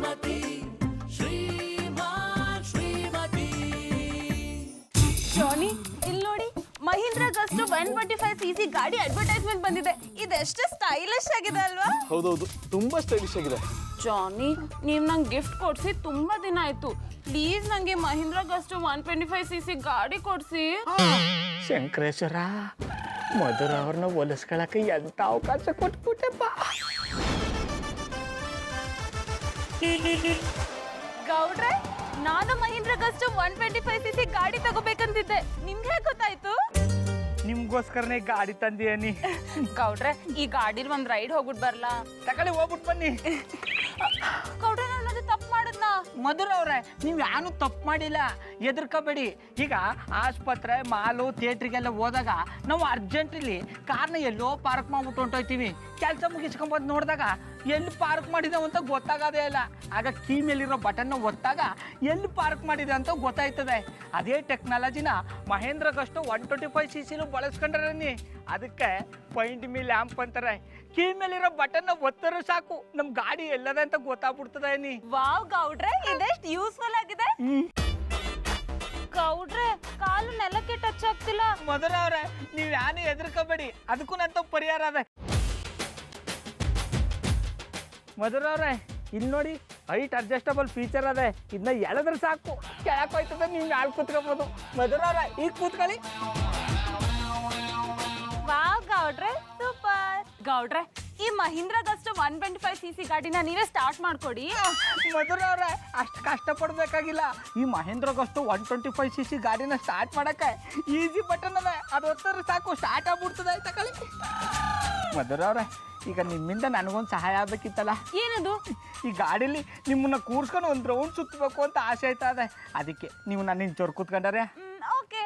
ಶ್ರೀಮತಿ ಶ್ರೀಮತಿ. ಜಾನಿ ಇಲ್ಲಿ ನೋಡಿ, ಮಹೀಂದ್ರ ಗಸ್ಟು 125cc ಗಾಡಿ ಅಡ್ವರ್ಟೈಸ್ಮೆಂಟ್ ಬಂದಿದೆ. ಇದೆಷ್ಟು ಸ್ಟೈಲಿಶ್ ಆಗಿದೆ ಅಲ್ವಾ? ಹೌದೌದು, ತುಂಬಾ ಸ್ಟೈಲಿಶ್ ಆಗಿದೆ. ಜಾನಿ, ನೀವು ನಂಗೆ ಗಿಫ್ಟ್ ಕೊಡ್ಸಿ ತುಂಬಾ ದಿನ ಆಯ್ತು. ಪ್ಲೀಸ್ ನಂಗೆ ಮಹೀಂದ್ರ ಗಸ್ಟು 125cc ಗಾಡಿ ಕೊಡ್ಸಿ. ಶಂಕರೇಶ್ವರ, ಮಧುರ ಅವ್ರನ್ನ ಒಲಿಸ್ಕೊಳಕ್ಕೆ ಎಂತ ಅವಕಾಶ ಕೊಟ್ಬಿಟ್ಟೆಪ್ಪ. ಗೌಡ್ರೆ, ನಾನು ಮಹೀಂದ್ರ ಗಸ್ಟು 125cc ಗಾಡಿ ತಗೋಬೇಕಂತಿದ್ದೆ. ನಿಮ್ಗೆ ಹೇಗೆ ಗೊತ್ತಾಯ್ತು? ನಿಮ್ಗೋಸ್ಕರನೇ ಗಾಡಿ ತಂದಿಯನಿ. ಗೌಡ್ರೆ, ಈ ಗಾಡಿಲಿ ಒಂದ್ ರೈಡ್ ಹೋಗ್ಬಿಟ್ ಬರ್ಲಾ? ತಗೊಳ್ಳಿ, ಹೋಗ್ಬಿಟ್ಟು ಬನ್ನಿ. ಗೌಡ್ರೆ, ನಾನು ತಪ್ಪು ಮಾಡದ್ನಾ? ಮಧುರ ಅವ್ರೆ, ನೀವು ಯಾನು ತಪ್ಪು ಮಾಡಿಲ್ಲ, ಎದುರ್ಕೋಬೇಡಿ. ಈಗ ಆಸ್ಪತ್ರೆ, ಮಾಲು, ಥಿಯೇಟ್ರಿಗೆಲ್ಲ ಹೋದಾಗ ನಾವು ಅರ್ಜೆಂಟಲ್ಲಿ ಕಾರ್ನ ಎಲ್ಲೋ ಪಾರ್ಕ್ ಮಾಡ್ಬಿಟ್ಟು ಹೊಂಟೋಯ್ತೀವಿ. ಕೆಲಸ ಮುಗಿಸ್ಕೊಂಬಂದು ನೋಡಿದಾಗ ಎಲ್ಲಿ ಪಾರ್ಕ್ ಮಾಡಿದೆ ಅಂತ ಗೊತ್ತಾಗೋದೇ ಇಲ್ಲ. ಆಗ ಕೀ ಮೇಲಿರೋ ಬಟನ್ನ ಒತ್ತಾಗ ಎಲ್ಲಿ ಪಾರ್ಕ್ ಮಾಡಿದೆ ಅಂತ ಗೊತ್ತಾಯ್ತದೆ. ಅದೇ ಟೆಕ್ನಾಲಜಿನ ಮಹೇಂದ್ರ ಗಸ್ಟು 125cc ಬಳಸ್ಕೊಂಡ್ರಿ. ಅದಕ್ಕೆ ಪಾಯಿಂಟ್ ಮೀ ಲ್ಯಾಂಪ್ ಅಂತಾರೆ. ಕೀ ಮೇಲಿರೋ ಬಟನ್ನ ಒತ್ತರೂ ಸಾಕು, ನಮ್ ಗಾಡಿ ಎಲ್ಲದ ಅಂತ ಗೊತ್ತಾಗ್ಬಿಡ್ತದೆ. ವಾವ್ ಗೌಡ್ರೆ, ಇದೆಷ್ಟು ಯೂಸ್ಫುಲ್ ಆಗಿದೆ. ಗೌಡ್ರೆ, ಕಾಲು ನೆಲಕ್ಕೆ ಟಚ್ ಆಗ್ತಿಲ್ಲ. ಮಧುರ ಅವ್ರೆ, ನೀವ್ ಯಾನು ಹೆದರ್ಕೋಬೇಡಿ, ಅದಕ್ಕೂ ನಂತ ಪರಿಹಾರ ಅದ. ಮಧುರ ಅವ್ರೆ, ಇಲ್ಲಿ ನೋಡಿ, ಹೈಟ್ ಅಡ್ಜಸ್ಟಬಲ್ ಫೀಚರ್ ಅದೇ. ಇದನ್ನ ಎಳೆದ್ರೆ ಸಾಕು, ಕೆಳಕ್ ಹೋಯ್ತದೆ, ನೀವು ಮ್ಯಾಲ್ ಕೂತ್ಕೋಬಹುದು. ಮಧುರ ಅವ್ರೆ, ಈಗ ಕೂತ್ಕೊಳ್ಳಿ. ವಾವ್ ಗೌಡ್ರೆ, ಸೂಪರ್. ಗೌಡ್ರೆ, ಈ ಮಹೀಂದ್ರ ಗಸ್ಟು 125cc ಗಾಡಿನ ನೀವೇ ಸ್ಟಾರ್ಟ್ ಮಾಡ್ಕೊಡಿ. ಮಧುರ ಅವ್ರೆ, ಅಷ್ಟು ಕಷ್ಟಪಡ್ಬೇಕಾಗಿಲ್ಲ. ಈ ಮಹೇಂದ್ರ ಗಸ್ಟು 125cc ಗಾಡಿನ ಸ್ಟಾರ್ಟ್ ಮಾಡಕ್ಕೆ ಈಸಿ ಬಟನ್ ಅದ, ಅದು ಒತ್ತರೆ ಸಾಕು, ಸ್ಟಾರ್ಟ್ ಆಗ್ಬಿಡ್ತದೆ. ತಗೊಳ್ಳಿ. ಮಧುರ ಅವ್ರೆ, ಈಗ ನಿಮ್ಮಿಂದ ನನಗೊಂದು ಸಹಾಯ ಆಗ್ಬೇಕಿತ್ತಲ್ಲ. ಏನದು? ಈ ಗಾಡೀಲಿ ನಿಮ್ಮನ್ನ ಕೂರ್ಸ್ಕೊಂಡು ಒಂದು ರೌಂಡ್ ಸುತ್ತಬೇಕು ಅಂತ ಆಸೆ ಆಯ್ತಾ ಇದೆ. ಅದಕ್ಕೆ ನೀವು ನನ್ನ ಹಿಂಚೋರ್ ಕೂತ್ಕೊಂಡಾರೆ. ಓಕೆ.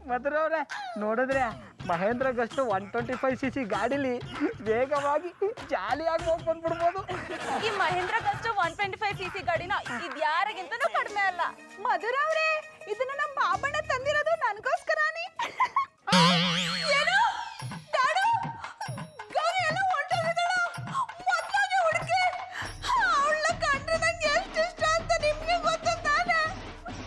ಮಧುರ ಅವ್ರೆ, ನೋಡಿದ್ರೆ ಮಹೇಂದ್ರ ಗಸ್ಟು 125cc ಗಾಡೀಲಿ ವೇಗವಾಗಿ ಜಾಲಿಯಾಗಿ ಹೋಗಿ ಬಂದ್ಬಿಡ್ಬೋದು. ಈ ಮಹೇಂದ್ರ ಗಸ್ಟು 125cc ಗಾಡಿನ ಇದ್ಯಾರಿಗಿಂತನೂ ಕಡಿಮೆ ಅಲ್ಲ. ಮಧುರ ಅವ್ರೆ, ಇದನ್ನ ನಮ್ಮ ಬಾಬಣ್ಣ ತಂದಿರೋದು ನನಗೋಸ್ಕರನೇ. ಏನು? ಡ್ಯಾಡು, ಗೌರಿ ಎಲ್ಲ ಹೊರಟೋಗಿದ್ದಾಳ. ಮೊದ್ಲಾಗೆ ಹುಡುಗಿ, ಅವಳ ಕಂಡ್ರೆ ನಂಗೆ ಎಷ್ಟು ಇಷ್ಟ ಅಂತ ನಿಮ್ಗೆ ಗೊತ್ತು ತಾನೆ?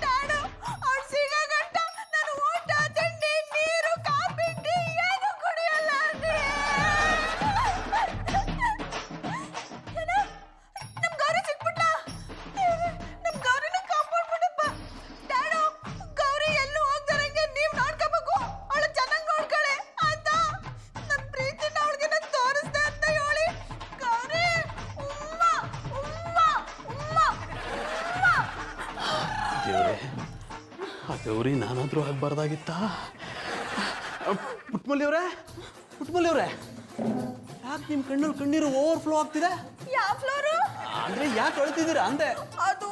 ಡ್ಯಾಡು, ಅವಳು ಸಿಗಗಂಟ ನಾನು ಊಟ, ತಿಂಡಿ, ನೀರು, ಕಾಫಿ, ಟೀ ಏನು ಕುಡಿಯಲ್ಲ. ಏನು? ನಮ್ ಗೌರಿ ಸಿಕ್ಬಿಟ್ಲಾ? ನಮ್ ಗೌರಿನ ಕಾಪಾಡ್ಬಿಡಪ್ಪ. ಡ್ಯಾಡು, ಗೌರಿ ಎಲ್ಲೂ ಹೋಗ್ದಾರಂಗೆ ನೀವ್ ನೋಡ್ಕೋಬೇಕು. ಅವಳು ಚೆನ್ನಾಗಿ ನೋಡ್ಕೊಳ್ಳಿ ಆಯ್ತಾ? ನನ್ ಪ್ರೀತಿನ ಅವಳಿಗೆ ನಾನು ತೋರಿಸ್ದೆ ಅಂತ ಹೇಳಿ. ಗೌರಿ, ಉಮ್ಮ ಉಮ್ಮ ಉಮ್ಮ ಉಮ್ಮ. ದೇವ್ರೆ, ಆ ಗೌರಿ ನಾನಾದ್ರೂ ಆಗ್ಬಾರ್ದಾಗಿತ್ತ. ಪುಟ್ಮಲ್ಲಿ ಅವ್ರೆ, ಯಾಕೆ ನಿಮ್ಮ ಕಣ್ಣಲ್ಲಿ ಕಣ್ಣೀರು ಓವರ್ಫ್ಲೋ ಆಗ್ತಿದೆ? ಯಾವ ಫ್ಲೋರು? ಅಂದ್ರೆ ಯಾಕೆ ಅಳ್ತಿದ್ದೀರಾ ಅಂದೆ. ಅದು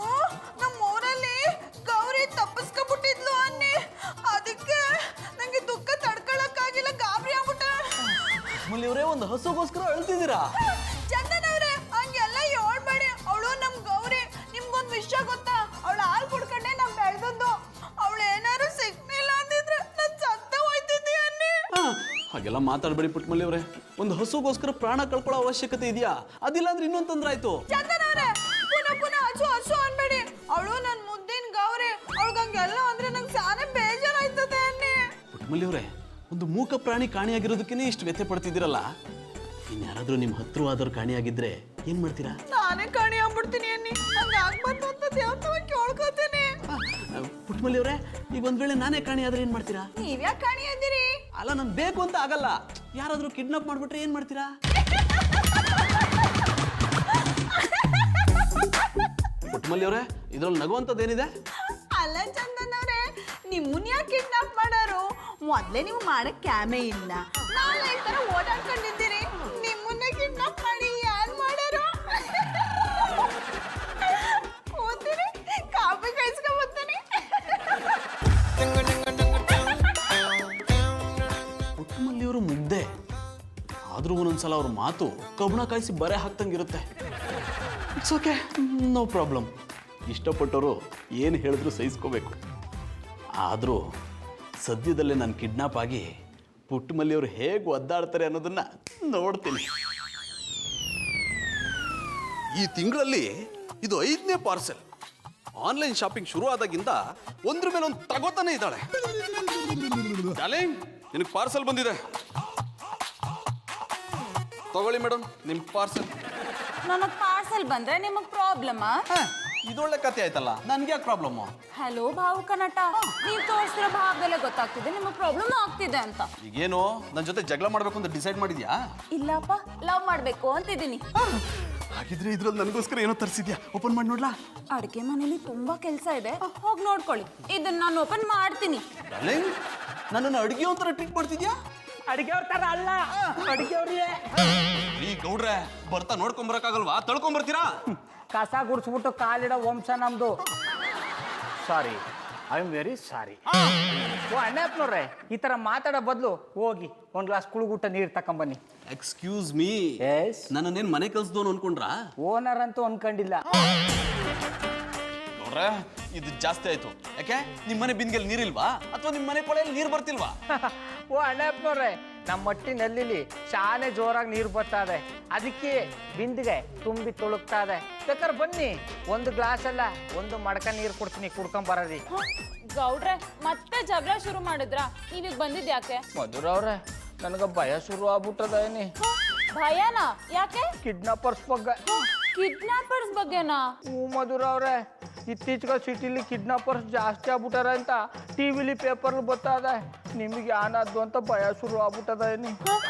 ನಮ್ಮ ಊರಲ್ಲಿ ಗೌರಿ ತಪ್ಪಿಸ್ಕೊಬಿಟ್ಟಿದ್ಲು ಅನ್ನಿ. ಅದಕ್ಕೆ ನಂಗೆ ದುಃಖ ತಡ್ಕೊಳಕ್ಕಾಗಿಲ್ಲ, ಗಾಬರಿ ಆಗ್ಬಿಟ್ಟೆ. ಪುಟ್ಮಲ್ಲಿ ಅವರೇ, ಒಂದು ಹಸುಗೋಸ್ಕರ ಅಳ್ತಿದ್ದೀರಾ? ಚಂದನ್ ಅವ್ರೆ, ಹಂಗೆಲ್ಲ ಹೇಳ್ಬೇಡಿ. ಅವಳು ನಮ್ ಗೌರಿ. ನಿಮ್ಗೊಂದು ವಿಷಯ ಗೊತ್ತಾ? ಅವಳು ಹಾಲು ಕುಡ್ಕೊಂಡೆ ನಮ್ ಬೆಳೆದದ್ದು. ಅವಳು ಏನಾದ್ರು ಸಿಗ್ಲಿಲ್ಲ ಅಂದಿದ್ರೆ ನಾನು ಸತ್ತ ಹೋಯ್ತಿದ್ದೆ ಅನ್ನಿ. ಹಾಗೆಲ್ಲ ಮಾತಾಡ್ಬೇಡಿ ಪುಟ್ಮಲ್ಲಿ ಅವರೇ. ಒಂದು ಹಸುಗೋಸ್ಕರ ಪ್ರಾಣ ಕಳ್ಕೊಳ್ಳೋ ಅವಶ್ಯಕತೆ ಇದೆಯಾ? ಅದಿಲ್ಲ ಅಂದ್ರೆ ಇನ್ನೊಂದು ತೊಂದ್ರೆ ಆಯ್ತು. ಚಂದನ್ ಅವ್ರೆ, ಪುನಃ ಹಸು ಹಸು ಅನ್ಬೇಡಿ. ಅವಳು ನನ್ ಮುದ್ದಿನ ಗೌರಿ. ಅವಳಿಗೆ ಹಂಗೆಲ್ಲ ಅಂದ್ರೆ ನಂಗೆ ಸಾನೆ ಬೇಜಾರಾಯ್ತದೆ ಅನ್ನಿ. ಪುಟ್ಮಲ್ಲಿ ಅವರೇ, ಒಂದು ಮೂಕ ಪ್ರಾಣಿ ಕಾಣಿಯಾಗಿರೋದಕ್ಕೇನೆ ಇಷ್ಟು ವ್ಯಥೆ ಪಡ್ತಿದ್ದೀರಲ್ಲ. ಇನ್ಯಾರಾದ್ರೂ ನಿಮ್ಮ ಹತ್ರವಾದವ್ರು ಕಾಣಿಯಾಗಿದ್ರೆ ಏನ್ ಮಾಡ್ತೀರಾ? ನಾನೇ ಕಾಣಿ ಆಗ್ಬಿಡ್ತೀನಿ ಅನ್ನಿ. ಹಂಗ ಆಗ್ಬಾರ್ದು ಅಂತ ದೇವ್ರ ಕೇಳ್ಕೊತೀನಿ. ಪುಟ್ಮಲ್ಲಿ ಅವರೇ, ಈಗ ಒಂದ್ ವೇಳೆ ನಾನೇ ಕಾಣಿ ಆದ್ರೆ ಏನ್ ಮಾಡ್ತೀರಾ? ನೀವ್ಯಾಕೆ ಕಾಣಿ ಅಂದಿರಿ? ಅಲ್ಲ, ನನ್ ಬೇಕು ಅಂತ ಆಗಲ್ಲ. ಯಾರಾದ್ರೂ ಕಿಡ್ನಾಪ್ ಮಾಡ್ಬಿಟ್ರೆ ಏನ್ ಮಾಡ್ತೀರಾ? ಪುಟ್ಮಲ್ಲಿ ಅವರೇ, ಇದ್ರಲ್ಲಿ ನಗುವಂಥದ್ದೇನಿದೆ? ಅಲ್ಲ ಚಂದನ್ ಅವ್ರೆ, ನಿಮ್ಮನ್ನ ಯಾಕೆ ಕಿಡ್ನಾಪ್ ಮಾಡೋರು? ಮೊದ್ಲೇ ನೀವು ಮಾಡಕ್ ಕ್ಯಾಮೇ ಇಲ್ಲ. ನಾಳೆ ಈ ತರ ಓಡಾಡ್ಕೊಂಡಿದ್ದೀರಿ. ನಿಮ್ಮನ್ನ ಕಿಡ್ನಾಪ್ ಮಾಡಿ ಯಾರು ಮಾಡೋರು? ಓದ್ತೀನಿ, ಕಾಫಿ ಕಾಯಿಸ್ಕೊಂಬರ್ತೀನಿ. ಪುಟ್ಮಲ್ಲಿ ಅವರು ಮುಗ್ದೆ, ಆದ್ರೂ ಒಂದೊಂದ್ಸಲ ಅವ್ರ ಮಾತು ಕಬ್ಬಣ ಕಾಯಿಸಿ ಬರೆ ಹಾಕ್ತಂಗಿರುತ್ತೆ. It's okay, no problem. ಇಷ್ಟಪಟ್ಟವರು ಏನು ಹೇಳಿದ್ರು ಸಹಿಸ್ಕೋಬೇಕು. ಆದರೂ ಸದ್ಯದಲ್ಲೇ ನಾನು ಕಿಡ್ನಾಪ್ ಆಗಿ ಪುಟ್ಟಮಲ್ಲಿಯವರು ಹೇಗೆ ಒದ್ದಾಡ್ತಾರೆ ಅನ್ನೋದನ್ನ ನೋಡ್ತೀನಿ. ಈ ತಿಂಗಳಲ್ಲಿ ಇದು 5ನೇ ಪಾರ್ಸೆಲ್. ಆನ್ಲೈನ್ ಶಾಪಿಂಗ್ ಶುರು ಆದಾಗಿಂದ ಒಂದ್ರ ಮೇಲೆ ಒಂದು ತಗೋತಾನೆ ಇದ್ದಾಳೆ. ಡಾರ್ಲಿಂಗ್, ನಿನಗೆ ಪಾರ್ಸೆಲ್ ಬಂದಿದೆ, ತಗೊಳ್ಳಿ ಮೇಡಮ್ ನಿಮ್ಮ ಪಾರ್ಸೆಲ್. ನನಗೆ ಪಾರ್ಸೆಲ್ ಬಂದ್ರೆ ನಿಮಗೆ ಪ್ರಾಬ್ಲಮ್? ಇದೊಳ್ಳೆ ಕತೆ ಆಯ್ತಲ್ಲ, ನನ್ಗೆ ಯಾಕೆ ಪ್ರಾಬ್ಲಮ್ಮು? ಹಲೋ ಭಾವುಕ ನಟ, ನೀವು ತೋರಿಸಿರೋ ಭಾವದಲ್ಲೇ ಗೊತ್ತಾಗ್ತಿದೆ ನಿಮಗೆ ಪ್ರಾಬ್ಲಮ್ ಆಗ್ತಿದೆ ಅಂತ. ಈಗೇನು ನನ್ನ ಜೊತೆ ಜಗಳ ಮಾಡ್ಬೇಕು ಅಂತ ಡಿಸೈಡ್ ಮಾಡಿದ್ಯಾ? ಇಲ್ಲಪ್ಪ, ಲವ್ ಮಾಡ್ಬೇಕು ಅಂತಿದ್ದೀನಿ. ಹಾಗಿದ್ರೆ ಇದ್ರಲ್ಲಿ ನನಗೋಸ್ಕರ ಏನೋ ತರಿಸಿದ್ಯಾ? ಓಪನ್ ಮಾಡಿ ನೋಡ್ಲಾ? ಅಡುಗೆ ಮನೇಲಿ ತುಂಬಾ ಕೆಲಸ ಇದೆ, ಹೋಗಿ ನೋಡ್ಕೊಳ್ಳಿ. ಇದನ್ನ ನಾನು ಓಪನ್ ಮಾಡ್ತೀನಿ. ಡಾರ್ಲಿಂಗ್, ನನ್ನನ್ನು ಅಡುಗೆ ಒಂಥರ ಟ್ರೀಟ್ ಮಾಡ್ತಿದ್ಯಾ? ಅಡಿಗೆ ಅವ್ರ ತರ ಅಲ್ಲ, ಅಡಿಗೆ ಅವ್ರಿಗೆ. ಈ ಗೌಡ್ರೆ ಬರ್ತಾ ನೋಡ್ಕೊಂಬರಕ್ಕಾಗಲ್ವಾ? ತಳ್ಕೊಂಬರ್ತೀರಾ? ಕಸ ಗುಡಿಸ್ಬಿಟ್ಟು ಕಾಲಿಡೋ ವಂಶ ನಮ್ದು. Sorry, I am very sorry. ಓ ಅಣ್ಣಪ್ಪನವ್ರೆ, ಈ ತರ ಮಾತಾಡೋ ಬದಲು ಹೋಗಿ ಒಂದ್ ಗ್ಲಾಸ್ ಕುಳುಗುಟ್ಟ ನೀರು ತಕೊಂಬನ್ನಿ. Excuse me, Yes? ನನ್ನನ್ನೇನು ಮನೆ ಕೆಲ್ಸದವನು ಅನ್ಕೊಂಡ್ರಾ? ಓನರ್ ಅಂತೂ ಅನ್ಕೊಂಡಿಲ್ಲ. ಗೌಡ್ರೆ, ಇದು ಜಾಸ್ತಿ ಆಯ್ತು. ಯಾಕೆ ನಿಮ್ಮ ಮನೆ ಬಿಂದಿಗೆಲ್ ನೀರಿಲ್ವಾ ಅಥವಾ ನಿಮ್ಮ ಮನೆ ಕೊಳೆಯಲ್ಲಿ ನೀರು ಬರ್ತಿಲ್ವಾ? ಓ ಅಣ್ಣಪ್ಪನವ್ರೆ, ನಮ್ಮ ಮಟ್ಟಿ ನಲ್ಲಿಲಿ ಶಾನೆ ಜೋರಾಗಿ ನೀರು ಬರ್ತಾ ಇದೆ, ಅದಕ್ಕೆ ಬಿಂದಿಗೆ ತುಂಬಿ ತುಳುಕ್ತಾ ಇದೆ. ಬೇಕಾದ್ರೆ ಬನ್ನಿ, ಒಂದು ಗ್ಲಾಸ್ ಅಲ್ಲ ಒಂದು ಮಡಕ ನೀರು ಕೊಡ್ತೀನಿ, ಕುಡ್ಕೊಂಬರ್ರಿ. ಗೌಡ್ರೆ, ಮತ್ತೆ ಜಗಳ ಶುರು ಮಾಡಿದ್ರ? ನೀವೀಗ ಬಂದಿದ್ ಯಾಕೆ? ಮಧುರ ಅವ್ರೆ, ನನಗೆ ಭಯ ಶುರು ಆಗ್ಬಿಟ್ಟದ ಏನಿ. ಭಯನಾ? ಯಾಕೆ? ಕಿಡ್ನಾಪರ್ಸ್ ಬಗ್ಗೆ. ಕಿಡ್ನಾಪರ್ಸ್ ಬಗ್ಗೆನಾ? ಹ್ಞೂ ಮಧುರ ಅವ್ರೆ, ಇತ್ತೀಚೆಗೆ ಸಿಟಿಲಿ ಕಿಡ್ನಾಪರ್ಸ್ ಜಾಸ್ತಿ ಆಗ್ಬಿಟ್ಟಾರೆ ಅಂತ ಟಿವಿಲಿ ಪೇಪರ್ಲಿ ಬರ್ತಾ ಇದೆ. ನಿಮಗೆ ಏನಾದ್ದು ಅಂತ ಭಯ ಶುರು ಆಗ್ಬಿಟ್ಟದ ಏನಿ.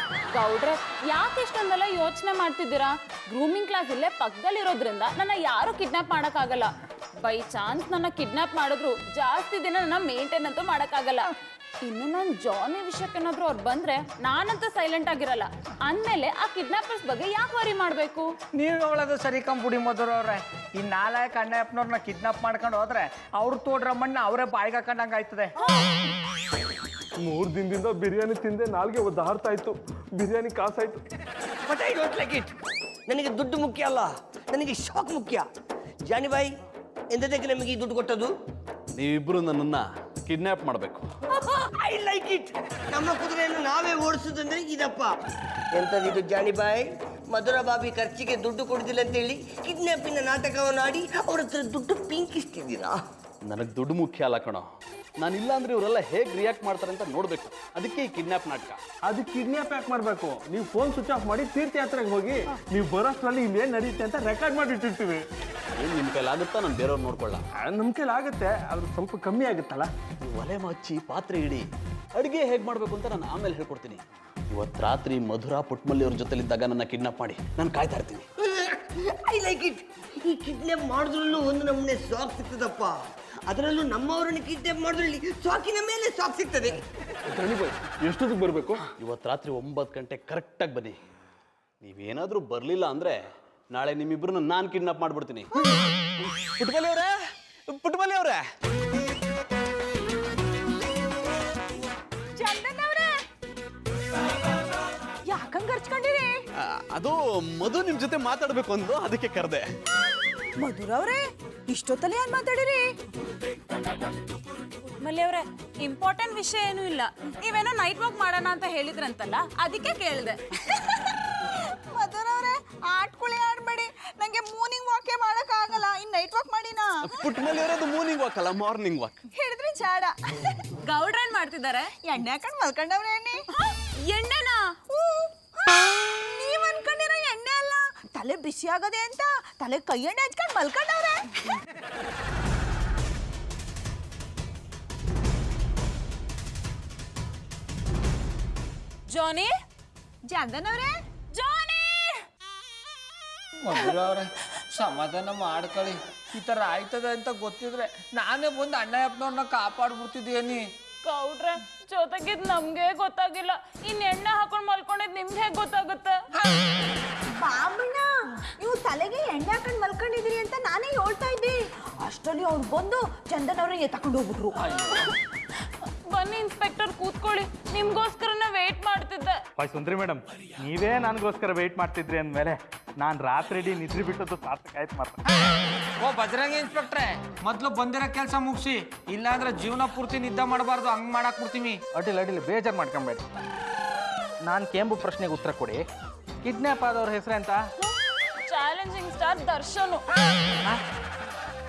ಗೌಡ್ರೆ, ಯಾಕೆ ಇಷ್ಟೊಂದೆಲ್ಲ ಯೋಚನೆ ಮಾಡ್ತಿದ್ದೀರಾ? ಗ್ರೂಮಿಂಗ್ ಕ್ಲಾಸ್ ಇಲ್ಲೇ ಪಕ್ಕದಲ್ಲಿರೋದ್ರಿಂದ ನನ್ನ ಯಾರು ಕಿಡ್ನಾಪ್ ಮಾಡೋಕ್ಕಾಗಲ್ಲ. ಬೈ ಚಾನ್ಸ್ ನನ್ನ ಕಿಡ್ನಾಪ್ ಮಾಡಿದ್ರು ಜಾಸ್ತಿ ದಿನ ನನ್ನ ಮೇಂಟೈನ್ ಅಂತೂ ಮಾಡೋಕ್ಕಾಗಲ್ಲ. ಇನ್ನು ನಾನು ಜಾನಿ ವಿಷಯಕ್ಕೇನಾದ್ರೂ ಅವ್ರು ಬಂದ್ರೆ ನಾನಂತೂ ಸೈಲೆಂಟ್ ಆಗಿರಲ್ಲ. ಅಂದಮೇಲೆ ಆ ಕಿಡ್ನಾಪರ್ಸ್ ಬಗ್ಗೆ ಯಾಕೆ ವರಿ ಮಾಡಬೇಕು? ನೀವು ಹೇಳೋದು ಸರಿ ಕಂಪುಡಿ ಮಧುರ ಅವ್ರೆ. ಈ ನಾಲ್ಕು ಅಣ್ಣಪ್ಪನವ್ರನ್ನ ಕಿಡ್ನಾಪ್ ಮಾಡ್ಕೊಂಡು ಹೋದ್ರೆ ಅವ್ರು ತೋಡ್ರ ಮಣ್ಣ ಅವರೇ ಬಾಯಿಗೆ ಹಾಕೊಂಡಂಗೆ ಆಯ್ತದೆ. 3 ದಿನದಿಂದ ಬಿರಿಯಾನಿ ತಿಂದೆ, ನಾಲ್ಗೆ ಒದ್ದಾಡ್ತಾ ಇತ್ತು. ಬಿರಿಯಾನಿ ಕಾಸಾಯ್ತು. But I don't like it. ನನಗೆ ದುಡ್ಡು ಮುಖ್ಯ ಅಲ್ಲ, ನನಗೆ ಶಾಕ್ ಮುಖ್ಯ. ಜಾನಿಬಾಯಿ, ಎಂದಕ್ಕೆ ನಮಗೆ ಈ ದುಡ್ಡು ಕೊಟ್ಟದು? ನೀವಿಬ್ರು ನನ್ನನ್ನ ಕಿಡ್ನಾಪ್ ಮಾಡಬೇಕು. I like it. ನಮ್ಮ ಕುದುರೆಯನ್ನು ನಾವೇ ಓಡಿಸೋದಂದ್ರೆ ಇದಪ್ಪ. ಎಂಥದಿದು ಜಾನಿಬಾಯಿ? ಮಧುರ ಬಾಬಿ ಖರ್ಚಿಗೆ ದುಡ್ಡು ಕೊಡುದಿಲ್ಲ ಅಂತ ಹೇಳಿ ಕಿಡ್ನಾಪಿನ ನಾಟಕವನ್ನು ಆಡಿ ಅವ್ರ ಹತ್ರ ದುಡ್ಡು ಪಿಂಕಿಸ್ತಿದ್ದೀರಾ? ನನಗೆ ದುಡ್ಡು ಮುಖ್ಯ ಅಲ್ಲ ಕಣೋ. ನಾನಿಲ್ಲ ಅಂದ್ರೆ ಇವರೆಲ್ಲ ಹೇಗೆ ರಿಯಾಕ್ಟ್ ಮಾಡ್ತಾರೆ ಅಂತ ನೋಡ್ಬೇಕು. ಅದಕ್ಕೆ ಈ ಕಿಡ್ನಾಪ್ ನಾಟಕ. ಅದು ಕಿಡ್ನಾಪ್ ಯಾಕೆ ಮಾಡಬೇಕು? ನೀವು ಫೋನ್ ಸ್ವಿಚ್ ಆಫ್ ಮಾಡಿ ತೀರ್ಥಯಾತ್ರೆಗೆ ಹೋಗಿ, ನೀವು ಬರೋಷ್ಟರಲ್ಲಿ ಇಲ್ಲಿ ಏನು ನಡೀತೆ ಅಂತ ರೆಕಾರ್ಡ್ ಮಾಡಿ ಇಟ್ಟಿರ್ತೀವಿ. ಏನು ನಿಮ್ಮ ಕೈಲಾಗುತ್ತಾ? ನಾನು ಬೇರೆಯವ್ರು ನೋಡ್ಕೊಳ್ಳ. ನಮ್ಮ ಕೈಲಿ ಆಗುತ್ತೆ, ಆದ್ರೆ ಸ್ವಲ್ಪ ಕಮ್ಮಿ ಆಗುತ್ತಲ್ಲ. ಒಲೆ ಮಚ್ಚಿ ಪಾತ್ರೆ ಇಡಿ, ಅಡುಗೆ ಹೇಗೆ ಮಾಡಬೇಕು ಅಂತ ನಾನು ಆಮೇಲೆ ಹೇಳ್ಕೊಡ್ತೀನಿ. ಇವತ್ತು ರಾತ್ರಿ ಮಧುರಾ ಪುಟ್ಮಲ್ಲಿ ಅವ್ರ ಜೊತೆಲಿದ್ದಾಗ ನನ್ನ ಕಿಡ್ನಾಪ್ ಮಾಡಿ ನಾನು ಕಾಯ್ತಾ ಇರ್ತೀನಿ. I like it. ಈ ಕಿಡ್ನಾಪ್ ಮಾಡಿದ್ರಲ್ಲೂ ಒಂದು ನಮ್ಮನೆ ಸಾಕ್ ಸಿಗ್ತದಪ್ಪ. ಅದರಲ್ಲೂ ನಮ್ಮವರನ್ನು ಕಿಡ್ನಾಪ್ ಮಾಡಿದ್ರಲ್ಲಿ ಸಾಕಿನ ಮೇಲೆ ಸಾಕ್ ಸಿಗ್ತದೆ. ಎಷ್ಟೊತ್ತಿಗೆ ಬರಬೇಕು? ಇವತ್ತು ರಾತ್ರಿ 9 ಗಂಟೆ ಕರೆಕ್ಟಾಗಿ ಬನ್ನಿ. ನೀವೇನಾದರೂ ಬರಲಿಲ್ಲ ಅಂದರೆ ನಾಳೆ ನಿಮ್ಮಿಬ್ಬರನ್ನ ನಾನು ಕಿಡ್ನಾಪ್ ಮಾಡಿಬಿಡ್ತೀನಿ. ಪುಟ್ಮಲ್ಲಿ ಅವರೇ, ಪುಟ್ಮಲ್ಲಿ ಅವರೇ, ಯಾಕಂಗ್ ಖರ್ಚ್ಕೊಂಡಿರಿ? ಅದು ಮಧು ನಿಮ್ಮ ಜೊತೆ ಮಾತಾಡಬೇಕು ಅಂದು, ಅದಕ್ಕೆ ಕರೆದೆ. ಮಧುರ ಅವ್ರೆ, ಇಷ್ಟೊತ್ತಲ್ಲಿ ಏನ್ ಮಾತಾಡಿರಿ? ಮಲ್ಲಿ ಅವ್ರೆ, ಇಂಪಾರ್ಟೆಂಟ್ ವಿಷಯ ಏನೂ ಇಲ್ಲ. ನೀವೇನೋ ನೈಟ್ ವಾಕ್ ಮಾಡೋಣ ಅಂತ ಹೇಳಿದ್ರಂತಲ್ಲ, ಅದಕ್ಕೆ ಕೇಳಿದೆ. ಮಧುರ ಅವ್ರೆ, ಆಟ್ಕೊಳ್ಳಿ ಆಡ್ಬೇಡಿ. ನಂಗೆ ಮೂರ್ನಿಂಗ್ ವಾಕೇ ಮಾಡಕ್ ಆಗಲ್ಲ, ಇನ್ ನೈಟ್ ವಾಕ್ ಮಾಡಿನಾ? ಪುಟ್ಮಲ್ಲಿ ಅವರೇ, ಅದು ಮಾರ್ನಿಂಗ್ ವಾಕ್ ಅಲ್ಲ, ಮಾರ್ನಿಂಗ್ ವಾಕ್. ಹೇಳಿದ್ರೆ ಚಾಡ. ಗೌಡ್ರೇನ್ ಮಾಡ್ತಿದ್ದಾರೆ? ಎಣ್ಣೆ ಹಾಕೊಂಡ್ ಮಲ್ಕೊಂಡವ್ರೆ. ಎಣ್ಣೆನಾ? ನೀವ್ ಅನ್ಕೊಂಡಿರೋ ಎಣ್ಣೆ ಅಲ್ಲ, ತಲೆ ಬಿಸಿ ಆಗದೆ ಅಂತ ತಲೆ ಕೈ ಎಣ್ಣೆ ಹಚ್ಕೊಂಡ್ ಮಲ್ಕೊಂಡವ್ರೆ. ಜಾನಿ, ಜಾನ್ದನ್ ಅವ್ರೆ, ಜಾನಿ. ಮಧುರ ಅವ್ರೆ, ಸಮಾಧಾನ ಮಾಡ್ಕೊಳ್ಳಿ. ಈ ಥರ ಆಯ್ತದೆ ಅಂತ ಗೊತ್ತಿದ್ರೆ ನಾನೇ ಬಂದು ಅಣ್ಣಪ್ಪನವ್ರನ್ನ ಕಾಪಾಡ್ಬಿಡ್ತಿದ್ದೇನಿ. ಗೌಡ್ರೆ, ಜೊತೆಗಿದ್ ನಮ್ಗೆ ಗೊತ್ತಾಗಿಲ್ಲ, ಇನ್ ಎಣ್ಣೆ ಹಾಕೊಂಡ್ ಮಲ್ಕೊಂಡಿದ್ ನಿಮ್ಗೆ ಹೇಗ್ ಗೊತ್ತಾಗುತ್ತೆ? ಬಾಬಣ್ಣ, ನೀವು ತಲೆಗೆ ಎಣ್ಣೆ ಹಾಕೊಂಡ್ ಮಲ್ಕೊಂಡಿದ್ರಿ ಅಂತ ನಾನೇ ಹೇಳ್ತಾ ಇದ್ದೆ. ಅಷ್ಟರಲ್ಲಿ ಅವ್ರು ಬಂದು ಚಂದನ್ ಅವ್ರಿಗೆ ತಕೊಂಡು ಹೋಗ್ಬಿಟ್ರು. ಬನ್ನಿ ಇನ್ಸ್ಪೆಕ್ಟರ್, ಕೂತ್ಕೊಳ್ಳಿ. ನಿಮ್ಗೋಸ್ಕರನೇ ವೇಟ್ ಮಾಡ್ತಿದ್ದೆ. ಸುಂದ್ರಿ ಮೇಡಮ್, ನೀವೇ ನನಗೋಸ್ಕರ ವೆಯ್ಟ್ ಮಾಡ್ತಿದ್ರಿ ಅಂದಮೇಲೆ ನಾನು ರಾತ್ರಿ ಇಡೀ ನಿದ್ರೆ ಬಿಟ್ಟದ್ದು ಸಾರ್ಥಕ ಆಯ್ತು ಮಾತ್ರ. ಓ ಬಜರಂಗಿ ಇನ್ಸ್ಪೆಕ್ಟ್ರೆ, ಮೊದ್ಲು ಬಂದಿರೋ ಕೆಲಸ ಮುಗಿಸಿ, ಇಲ್ಲಾಂದ್ರೆ ಜೀವನ ಪೂರ್ತಿ ನಿದ್ದೆ ಮಾಡಬಾರ್ದು, ಹಂಗ್ ಮಾಡಕ್ ಬಿಡ್ತೀವಿ. ಅಡ್ಡಿಲ್ಲ ಬೇಜಾರು ಮಾಡ್ಕೊಂಬೇಡಿ. ನಾನು ಕೇಂಬು ಪ್ರಶ್ನೆಗೆ ಉತ್ತರ ಕೊಡಿ. ಕಿಡ್ನ್ಯಾಪ್ ಆದವ್ರ ಹೆಸರೆಂತ? Challenging star Darshan.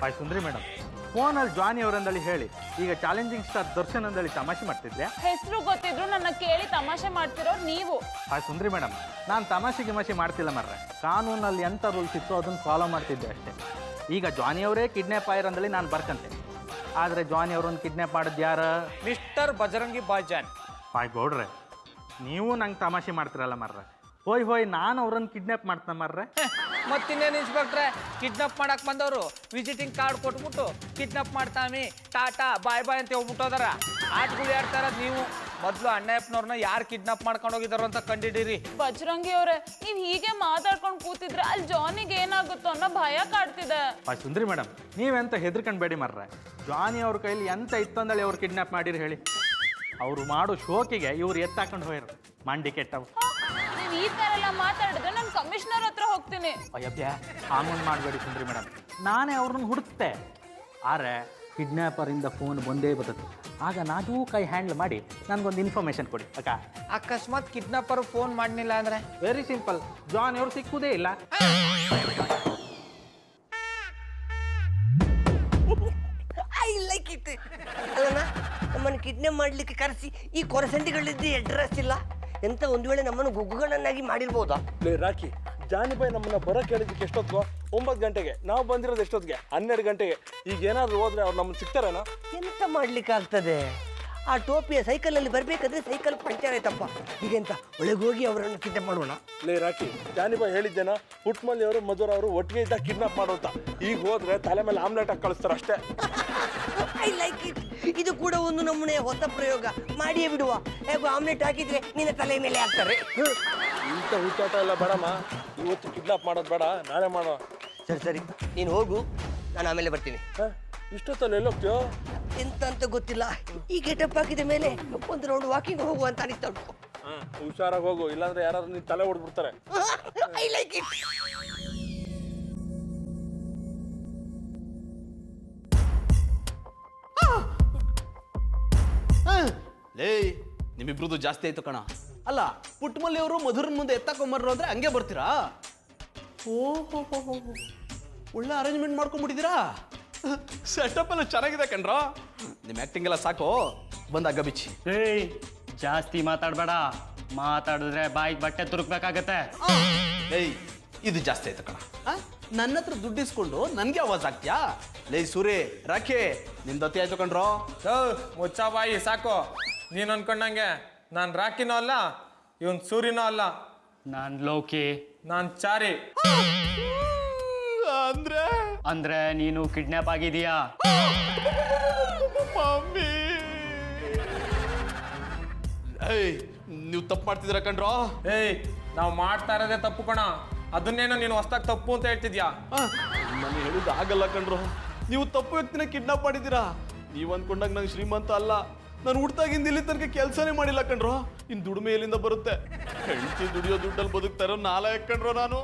Hi Sundri madam, ಫೋನಲ್ಲಿ ಜಾನಿ ಅವರಂದಳಿ ಹೇಳಿ, ಈಗ ಚಾಲೆಂಜಿಂಗ್ ಸ್ಟಾರ್ ದರ್ಶನ್ ಅಂದಳಿ ತಮಾಷೆ ಮಾಡ್ತಿದ್ದೆ. ಹೆಸರು ಗೊತ್ತಿದ್ರು ನನ್ನ ಕೇಳಿ ತಮಾಷೆ ಮಾಡ್ತಿರೋರು ನೀವು. ಹಾಯ್ ಸುಂದ್ರಿ ಮೇಡಮ್, ನಾನು ತಮಾಷೆ ಮಾಡ್ತಿಲ್ಲ ಮರ್ರೆ. ಕಾನೂನಲ್ಲಿ ಎಂಥ ರೂಲ್ಸ್ ಇತ್ತು ಅದನ್ನು ಫಾಲೋ ಮಾಡ್ತಿದ್ದೆ ಅಷ್ಟೇ. ಈಗ ಜಾನಿ ಅವರೇ ಕಿಡ್ನ್ಯಾಪ್ ಆಗಿರಂದಳಿ ನಾನು ಬರ್ಕಂತೆ. ಆದರೆ ಜಾನಿ ಅವರನ್ನು ಕಿಡ್ನ್ಯಾಪ್ ಮಾಡಿದ್ದು ಯಾರು? ಮಿಸ್ಟರ್ ಬಜರಂಗಿ ಬಾಯ್ಜಾನ್. ಹಾಯ್ ಗೌಡ್ರೆ, ನೀವು ನಂಗೆ ತಮಾಷೆ ಮಾಡ್ತಿರಲ್ಲ ಮರ್ರೆ. ಹೋಯ್ ನಾನು ಅವ್ರನ್ನ ಕಿಡ್ನ್ಯಾಪ್ ಮಾಡ್ತಾನೆ ಮರ್ರೆ. ಮತ್ತಿನ್ನೇನು ಇನ್ಸ್ಪೆಕ್ಟ್ರೆ, ಕಿಡ್ನಾಪ್ ಮಾಡಕ್ ಬಂದವರು ವಿಸಿಟಿಂಗ್ ಕಾರ್ಡ್ ಕೊಟ್ಬಿಟ್ಟು ಕಿಡ್ನಾಪ್ ಮಾಡ್ತಾಮಿ ಟಾಟಾ ಬಾಯ್ ಬಾಯ್ ಅಂತ ಹೋಗ್ಬಿಟ್ಟೋದಾರ. ಆಟಗಳು ಆಡ್ತಾರ ನೀವು. ಮೊದಲು ಅಣ್ಣಪ್ಪನವ್ರನ್ನ ಯಾರು ಕಿಡ್ನಾಪ್ ಮಾಡ್ಕೊಂಡು ಹೋಗಿದಾರೋ ಅಂತ ಕಂಡಿಡೀರಿ. ಬಜರಂಗಿ ಅವ್ರೆ, ನೀವ್ ಹೀಗೆ ಮಾತಾಡ್ಕೊಂಡು ಕೂತಿದ್ರೆ ಅಲ್ಲಿ ಜಾನಿಗೆ ಏನಾಗುತ್ತೋ ಅನ್ನೋ ಭಯ ಕಾಡ್ತಿದೆ. ಹಾಯ್ ಸುಂದ್ರಿ ಮೇಡಮ್, ನೀವೆಂತ ಹೆದರ್ಕೊಂಡ್ಬೇಡಿ ಮರ್ರೆ. ಜಾನಿ ಅವ್ರ ಕೈಲಿ ಎಂತ ಇತ್ತು ಅಂದಳಿ ಅವ್ರು ಕಿಡ್ನ್ಯಾಪ್ ಮಾಡಿರಿ ಹೇಳಿ. ಅವರು ಮಾಡೋ ಶೋಕಿಗೆ ಇವ್ರು ಎತ್ತಾಕೊಂಡು ಹೋಯ್ರು ಮಂಡಿ ಕೆಟ್ಟವು. ನೀವ್ ಈ ತರ ಎಲ್ಲ ಮಾತಾಡಿದ್ರೆ ನಾನು ಕಮಿಷನರ್ ಹತ್ರ ಹೋಗ್ತೀನಿ. ಅಯ್ಯಬ್ಯಾ, ಹಾಂಗೊಂದು ಮಾಡಬೇಡಿ ಸುಂದ್ರಿ ಮೇಡಮ್. ನಾನೇ ಅವ್ರನ್ನ ಹುಡುಕ್ತೆ. ಆದರೆ ಕಿಡ್ನ್ಯಾಪರಿಂದ ಫೋನ್ ಬಂದೇ ಬರ್ತದೆ. ಆಗ ನಾನೂ ಕೈ ಹ್ಯಾಂಡಲ್ ಮಾಡಿ ನನಗೊಂದು ಇನ್ಫಾರ್ಮೇಶನ್ ಕೊಡಿ ಅಕ್ಕ. ಅಕಸ್ಮಾತ್ ಕಿಡ್ನಾಪರ್ ಫೋನ್ ಮಾಡಲಿಲ್ಲ ಅಂದ್ರೆ? ವೆರಿ ಸಿಂಪಲ್, ಜಾನಿ ಅವ್ರು ಸಿಕ್ಕುವುದೇ ಇಲ್ಲ. I like it. ಅಲ್ಲಣ್ಣ, ನಮ್ಮನ್ನು ಕಿಡ್ನಾಪ್ ಮಾಡಲಿಕ್ಕೆ ಕರೆಸಿ ಈ ಕೊರಸಂಡಿಗಳಿದ್ದು ಅಡ್ರೆಸ್ ಇಲ್ಲ ಎಂತ ಒಂದು ವೇಳೆ ನಮ್ಮನ್ನು ಗುಗ್ಗುಗಳನ್ನಾಗಿ ಮಾಡಿರ್ಬೋದಾ? ರಾಕಿ, ಜಾನಿ ಬಾಯ್ ನಮ್ಮನ್ನ ಬರೋಕೆ ಹೇಳಿದ್ದಕ್ಕೆ ಎಷ್ಟೊತ್ತಿಗೋ? 9 ಗಂಟೆಗೆ. ನಾವು ಬಂದಿರೋದು ಎಷ್ಟೊತ್ತಿಗೆ? 12 ಗಂಟೆಗೆ. ಈಗ ಏನಾದರೂ ಹೋದ್ರೆ ಅವ್ರು ನಮ್ಮನ್ನು ಸಿಗ್ತಾರೇನೋ? ಎಂತ ಮಾಡ್ಲಿಕ್ಕೆ ಆಗ್ತದೆ? ಆ ಟೋಪಿಯ ಸೈಕಲಲ್ಲಿ ಬರಬೇಕಾದ್ರೆ ಸೈಕಲ್ ಪಂಚರ್ ಆಯ್ತಪ್ಪ. ಈಗೆಂತ ಒಳಗೆ ಹೋಗಿ ಅವರನ್ನು ಕಿಡ್ನಾಪ್ ಮಾಡೋಣ? ರಾಕಿ, ಜಾನಿ ಬಾಯ್ ಹೇಳಿದ್ದೇನ ಪುಟ್ಮಲ್ಲಿ ಅವರು ಮಧುರ ಅವರು ಒಟ್ಟಿಗೆ ಇದ್ದಾಗ ಕಿಡ್ನಾಪ್ ಮಾಡೋಂತ. ಈಗ ಹೋದ್ರೆ ತಲೆ ಮೇಲೆ ಆಮ್ಲೆಟ್ ಹಾಕಿ ಕಳಿಸ್ತಾರೆ ಅಷ್ಟೇ. I like it. ಇದು ಕೂಡ ಒಂದು ನಮೂನೆಯ ಹೊಸ ಪ್ರಯೋಗ. ಮಾಡಿಯೇ ಬಿಡುವ. ಹೇಗೋ ಆಮ್ಲೆಟ್ ಹಾಕಿದ್ರೆ ನಿನ್ನ ತಲೆ ಮೇಲೆ ಹಾಕ್ತಾರೆ. ಇಂಥ ಹುಚ್ಚಾಟ ಎಲ್ಲ ಬೇಡಮ್ಮ. ಇವತ್ತು ಕಿಡ್ನಾಪ್ ಮಾಡೋದು ಬೇಡ, ನಾಳೆ ಮಾಡೋ. ಸರಿ ನೀನು ಹೋಗು, ನಾನು ಆಮೇಲೆ ಬರ್ತೀನಿ. ಇಷ್ಟೊತ್ತಲ್ಲಿ ಎಲ್ಲೋಗ್ತೀಯೋ? ಎಂತ ಅಂತ ಗೊತ್ತಿಲ್ಲ. ಈ ಗೆಟಪ್ ಹಾಕಿದ ಮೇಲೆ ಒಂದು ರೌಂಡ್ ವಾಕಿಂಗ್ ಹೋಗುವ ಅಂತ ಅನಿಸ್ತಾ ಉಂಟು. ಹುಷಾರಾಗಿ ಹೋಗು, ಇಲ್ಲಾಂದ್ರೆ ಯಾರಾದ್ರೂ ನಿನ್ ತಲೆ ಹೊಡ್ಬಿಡ್ತಾರೆ. I like it. ಲೇ, ನಿಮ್ಮಿಬ್ರದ್ದು ಜಾಸ್ತಿ ಆಯ್ತು ಕಣ. ಅಲ್ಲ, ಪುಟ್ಟಮಲ್ಲಿ ಅವರು ಮಧುರನ್ ಮುಂದೆ ಎತ್ತಾಕೊಂಬರ್ರು ಅಂದ್ರೆ ಹಂಗೆ ಬರ್ತೀರಾ? ಓಹೋ, ಒಳ್ಳೆ ಅರೇಂಜ್ಮೆಂಟ್ ಮಾಡ್ಕೊಂಡ್ಬಿಟ್ಟಿದ್ದೀರಾ. ಸೆಟಪ್ ಎಲ್ಲ ಚೆನ್ನಾಗಿದೆ ಕಣ್ರೋ. ನಿಮ್ಮ ಆ್ಯಕ್ಟಿಂಗ್ ಎಲ್ಲ ಸಾಕು, ಬಂದಾಗ ಬಿಚ್ಚಿ. ಏಯ್, ಜಾಸ್ತಿ ಮಾತಾಡಬೇಡ. ಮಾತಾಡಿದ್ರೆ ಬಾಯಿಗೆ ಬಟ್ಟೆ ತುರುಕ್ಬೇಕಾಗತ್ತೆ. ಏಯ್, ಇದು ಜಾಸ್ತಿ ಆಯ್ತು ಕಣ. ನನ್ನ ಹತ್ರ ದುಡ್ಡು ಇಸ್ಕೊಂಡು ನನಗೆ ಆವಾಜ್ ಆಗ್ತೀಯಾ? ಲೇ ಸೂರಿ, ರಾಖಿ, ನಿಮ್ದತಿ ಆಯ್ತು ಕಣ್ರೋ. ಮುಚ್ಚ ಬಾಯಿ ಸಾಕು. ನೀನು ಅನ್ಕೊಂಡಂಗೆ ನಾನು ರಾಕಿನೋ ಅಲ್ಲ, ಇವನ್ ಸೂರಿನೋ ಅಲ್ಲ, ನಾನ್ ಲೋಕಿ. ನಾನು ಚಾರಿ. ಅಂದ್ರೆ ನೀನು ಕಿಡ್ನಾಪ್ ಆಗಿದೀಯಾ? ಮಮ್ಮಿ, ಏಯ್, ನೀವು ತಪ್ಪು ಮಾಡ್ತಿದ್ದೀರಾ ಕಣ್ರೋ. ಏಯ್, ನಾವು ಮಾಡ್ತಾ ಇರೋದೇ ತಪ್ಪು ಕಣ. ಅದನ್ನೇನೋ ನೀನು ಹೊಸ್ದಾಗಿ ತಪ್ಪು ಅಂತ ಹೇಳ್ತಿದ್ಯಾ? ನಾನು ಹೇಳಿದ್ದು ಆಗಲ್ಲ ಕಣ್ರೋ. ನೀವು ತಪ್ಪು ವ್ಯಕ್ತಿನ ಕಿಡ್ನಾಪ್ ಮಾಡಿದ್ದೀರಾ. ನೀವು ಅಂದ್ಕೊಂಡಾಗ ನಂಗೆ ಶ್ರೀಮಂತ ಅಲ್ಲ. ನಾನು ಹುಡ್ತಾಗಿಂದ ಇಲ್ಲಿ ತನಕ ಕೆಲಸನೇ ಮಾಡಿಲ್ಲ ಕಣ್ರೋ. ಇನ್ನು ದುಡಿಮೆ ಎಲ್ಲಿಂದ ಬರುತ್ತೆ? ಹೆಂಡತಿ ದುಡಿಯೋ ದುಡ್ಡಲ್ಲಿ ಬದುಕ್ತಾರೋ ನಾಲಾಯಕ್ ಕಣ್ರೋ ನಾನು.